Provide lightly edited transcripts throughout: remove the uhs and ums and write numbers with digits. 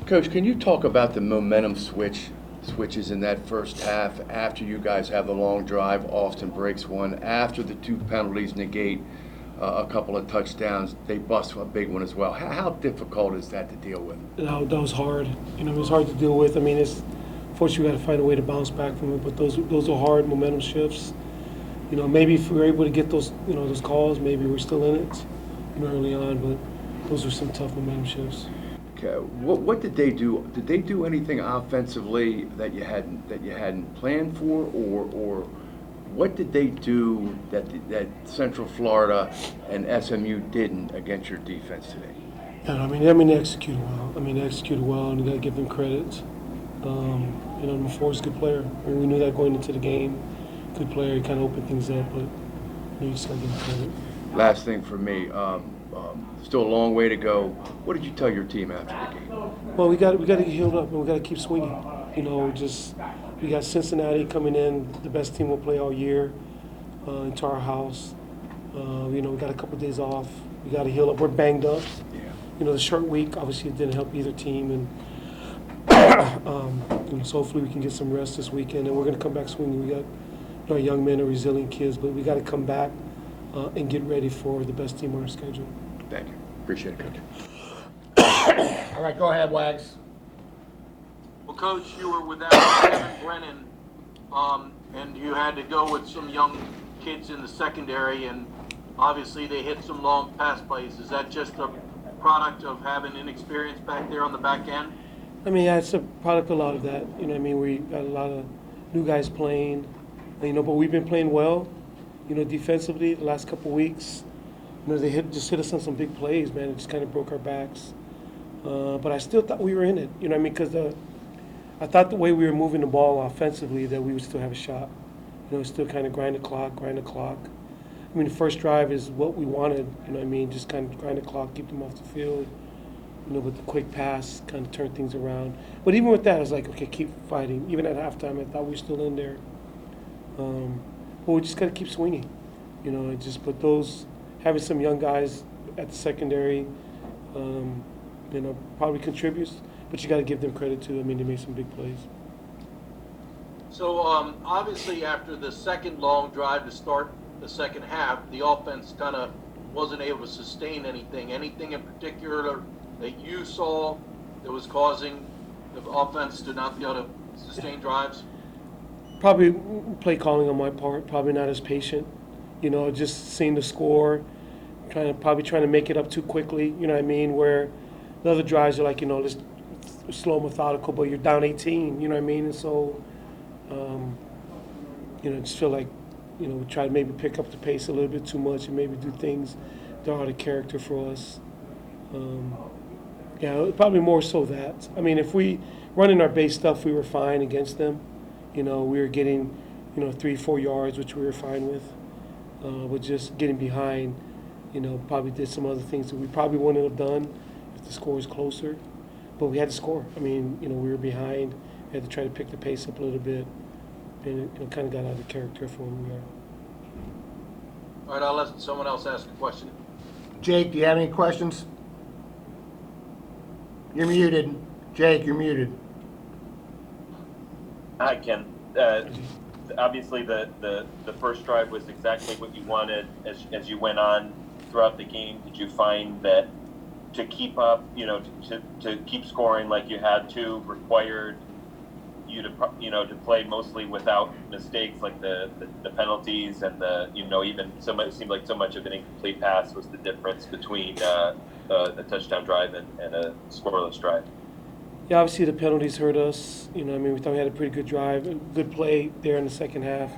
Coach, can you talk about the momentum switches in that first half after you guys have the long drive? Austin breaks one. After the two penalties negate a couple of touchdowns, they bust a big one as well. How difficult is that to deal with? That was hard. It was hard to deal with. I mean, fortunately, we got to find a way to bounce back from it. But those are hard momentum shifts. Maybe if we were able to get those calls, maybe we're still in it, early on. But those were some tough momentum shifts. Okay, what did they do? Did they do anything offensively that you hadn't planned for, or what did they do that Central Florida and SMU didn't against your defense today? Yeah, they executed well. They executed well, and you got to give them credit. McFord's a good player. We knew that going into the game. Good player. He kind of opened things up, but you just got to give him credit. Last thing for me. Still a long way to go. What did you tell your team after the game? Well, we got to get healed up, and we got to keep swinging. We got Cincinnati coming in, the best team we'll play all year, into our house. We got a couple of days off. We got to heal up. We're banged up. Yeah. The short week obviously it didn't help either team, and so hopefully we can get some rest this weekend, and we're going to come back swinging. We got our young men are resilient kids, but we got to come back and get ready for the best team on our schedule. Thank you. Appreciate it, Coach. All right, go ahead, Wags. Well, Coach, you were without Kevin Brennan, and you had to go with some young kids in the secondary, and obviously they hit some long pass plays. Is that just a product of having inexperience back there on the back end? Yeah, it's a product of a lot of that. We got a lot of new guys playing, but we've been playing well, defensively the last couple of weeks. They just hit us on some big plays, man. It just kind of broke our backs. But I still thought we were in it, because I thought the way we were moving the ball offensively that we would still have a shot. Still kind of grind the clock. The first drive is what we wanted, just kind of grind the clock, keep them off the field, with the quick pass, kind of turn things around. But even with that, I was like, okay, keep fighting. Even at halftime, I thought we were still in there. But we just got to keep swinging, and just put those. Having some young guys at the secondary, probably contributes, but you got to give them credit too. They made some big plays. So obviously after the second long drive to start the second half, the offense kind of wasn't able to sustain anything. Anything in particular that you saw that was causing the offense to not be able to sustain drives? Probably play calling on my part, probably not as patient. Just seeing the score, trying to make it up too quickly, where the other drives are like, let's slow, methodical, but you're down 18, and so, just feel like, we try to maybe pick up the pace a little bit too much and maybe do things that are out of character for us. Probably more so that. If we running our base stuff, we were fine against them. We were getting, 3-4 yards, which we were fine with. But just getting behind, probably did some other things that we probably wouldn't have done if the score was closer. But we had to score. We were behind. We had to try to pick the pace up a little bit. And it kind of got out of character for where we are. All right, I'll let someone else ask a question. Jake, do you have any questions? You're muted. Jake, you're muted. Hi, Ken. Obviously, the first drive was exactly what you wanted. As you went on throughout the game, did you find that to keep up, to keep scoring like you had to, required you to play mostly without mistakes like the penalties and even so much, it seemed like so much of an incomplete pass was the difference between a touchdown drive and a scoreless drive? Yeah, obviously the penalties hurt us. We thought we had a pretty good drive, a good play there in the second half.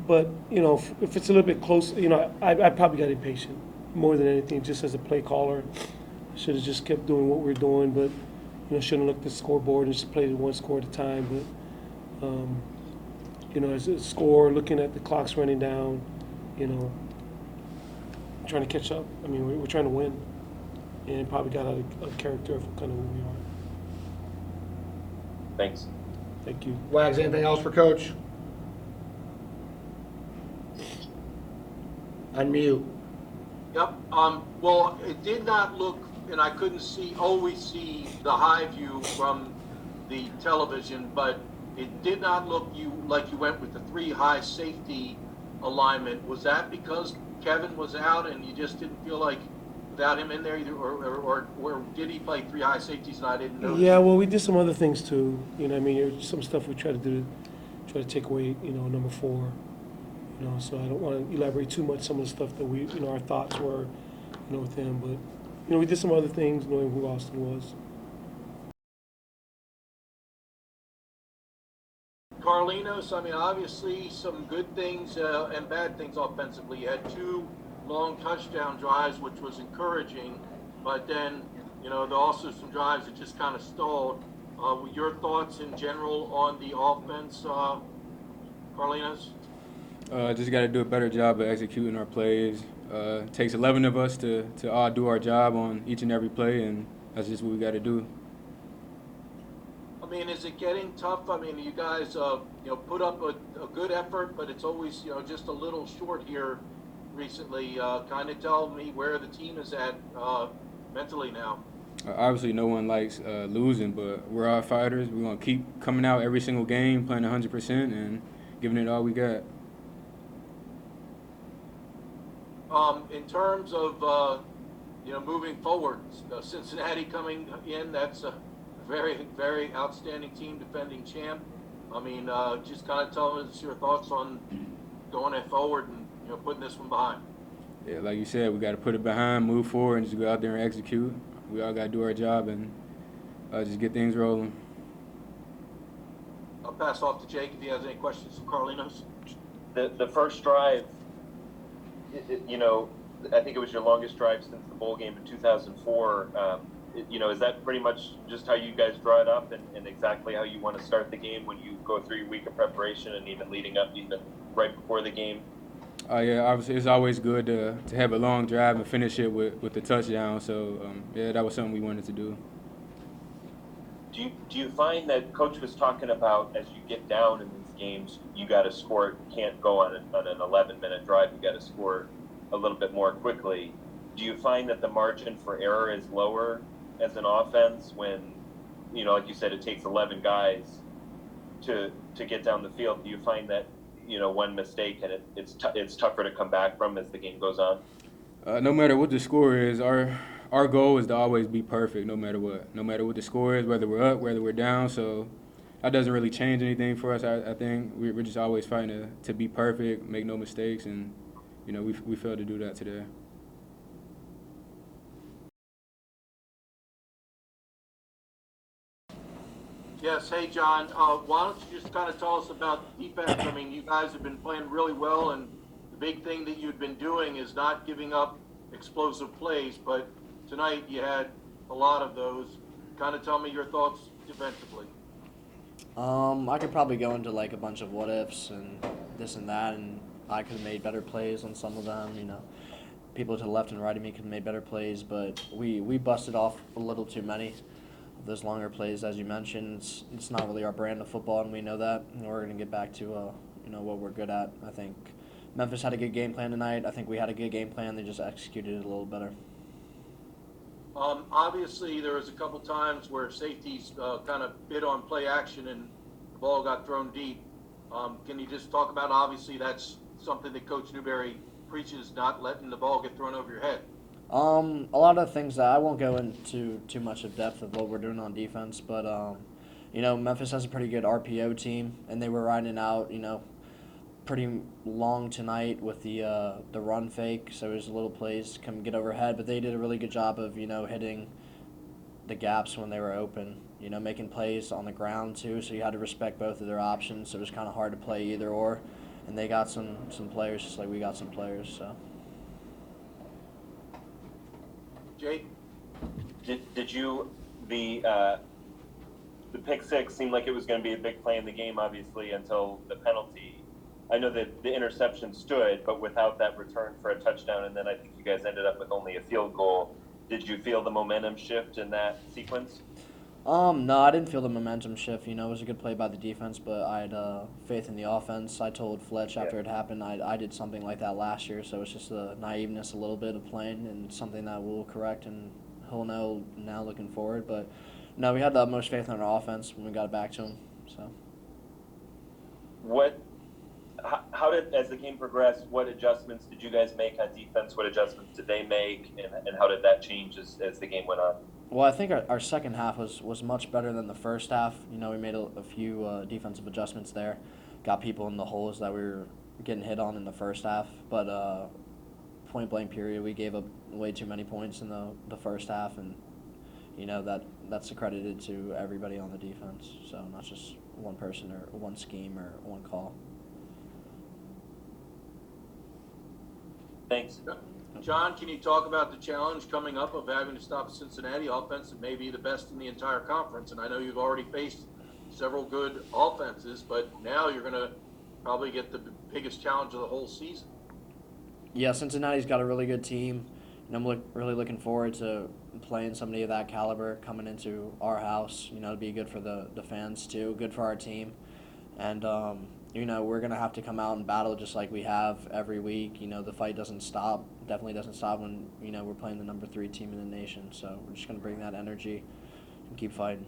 But, if it's a little bit close, I probably got impatient more than anything, just as a play caller. Should have just kept doing what we were doing, but, shouldn't have looked at the scoreboard and just played it one score at a time. But, as a score, looking at the clocks running down, trying to catch up. We're trying to win, and probably got out of character of kind of where we are. Thanks. Thank you. Wags, anything else for Coach? Unmute. Yep. Well, it did not look and I couldn't always see the high view from the television, but it did not look like you went with the 3 high safety alignment. Was that because Kevin was out and you just didn't feel like without him in there, either, or did he play 3 high safeties and I didn't know? Yeah, well, we did some other things too. You know, what I mean, there's some stuff we try to do, try to take away. You know, number 4. You know, so I don't want to elaborate too much some of the stuff that we, you know, our thoughts were, you know, with him. But you know, we did some other things knowing who Austin was. Carlinos, I mean, obviously some good things and bad things offensively. You had 2 long touchdown drives, which was encouraging, but then, you know, there also some drives that just kind of stalled. Your thoughts in general on the offense, Carlinos? Just got to do a better job of executing our plays. It takes 11 of us to all do our job on each and every play, and that's just what we got to do. I mean, is it getting tough? I mean, you guys, you know, put up a good effort, but it's always, you know, just a little short here recently. Kind of tell me where the team is at mentally now. Obviously, no one likes losing, but we're all fighters. We're going to keep coming out every single game, playing 100% and giving it all we got. In terms of, you know, moving forward, Cincinnati coming in, that's a very, very outstanding team, defending champ. I mean, just kind of tell us your thoughts on going it forward and, you know, putting this one behind. Yeah, like you said, we got to put it behind, move forward, and just go out there and execute. We all got to do our job and just get things rolling. I'll pass off to Jake if he has any questions for Carlinos. The first drive, you know, I think it was your longest drive since the bowl game in 2004. You know, is that pretty much just how you guys draw it up and exactly how you want to start the game when you go through your week of preparation and even leading up, even right before the game? Yeah, obviously it's always good to have a long drive and finish it with the touchdown. So, yeah, that was something we wanted to do. Do you find that Coach was talking about as you get down in these games, you got to score, you can't go on an 11-minute drive, you got to score a little bit more quickly. Do you find that the margin for error is lower as an offense when, you know, like you said, it takes 11 guys to get down the field? Do you find that, you know, one mistake and it's tougher to come back from as the game goes on? No matter what the score is, our goal is to always be perfect, no matter what. No matter what the score is, whether we're up, whether we're down. So that doesn't really change anything for us. I think we're just always fighting to be perfect, make no mistakes, and you know we failed to do that today. Yes, hey John, why don't you just kind of tell us about defense? I mean, you guys have been playing really well, and the big thing that you've been doing is not giving up explosive plays, but tonight you had a lot of those. Kind of tell me your thoughts defensively. I could probably go into like a bunch of what ifs and this and that, and I could have made better plays on some of them. You know, people to the left and right of me could have made better plays, but we busted off a little too many of those longer plays, as you mentioned. It's not really our brand of football, and we know that. And we're going to get back to you know, what we're good at. I think Memphis had a good game plan tonight. I think we had a good game plan. They just executed it a little better. Obviously, there was a couple times where safeties kind of bid on play action and the ball got thrown deep. Can you just talk about, obviously, that's something that Coach Newberry preaches, not letting the ball get thrown over your head? A lot of things that I won't go into too much of depth of what we're doing on defense, but you know, Memphis has a pretty good RPO team, and they were riding out, you know, pretty long tonight with the run fake, so there's a little plays to come get overhead, but they did a really good job of, you know, hitting the gaps when they were open, you know, making plays on the ground too, so you had to respect both of their options, so it was kind of hard to play either or, and they got some players just like we got some players, so. Jake? Did you the pick six seemed like it was going to be a big play in the game, obviously, until the penalty. I know that the interception stood, but without that return for a touchdown, and then I think you guys ended up with only a field goal. Did you feel the momentum shift in that sequence? No, I didn't feel the momentum shift. You know, it was a good play by the defense, but I had faith in the offense. I told Fletch after it happened I did something like that last year, so it's just the naiveness a little bit of playing and something that we'll correct and he'll know now looking forward. But no, we had the utmost faith in our offense when we got it back to him. So How did, as the game progressed, what adjustments did you guys make on defense? What adjustments did they make, and how did that change as the game went on? well, I think our second half was much better than the first half. You know, we made a few defensive adjustments there, got people in the holes that we were getting hit on in the first half. But point blank period, we gave up way too many points in the first half, and you know that's accredited to everybody on the defense. So not just one person or one scheme or one call. Thanks. John, can you talk about the challenge coming up of having to stop a Cincinnati offense that may be the best in the entire conference? And I know you've already faced several good offenses, but now you're going to probably get the biggest challenge of the whole season. Yeah, Cincinnati's got a really good team, and I'm really looking forward to playing somebody of that caliber coming into our house. You know, it'd be good for the fans too, good for our team, and you know, we're gonna have to come out and battle just like we have every week. You know, the fight doesn't stop. Definitely doesn't stop when, you know, we're playing the number 3 team in the nation. So we're just gonna bring that energy and keep fighting.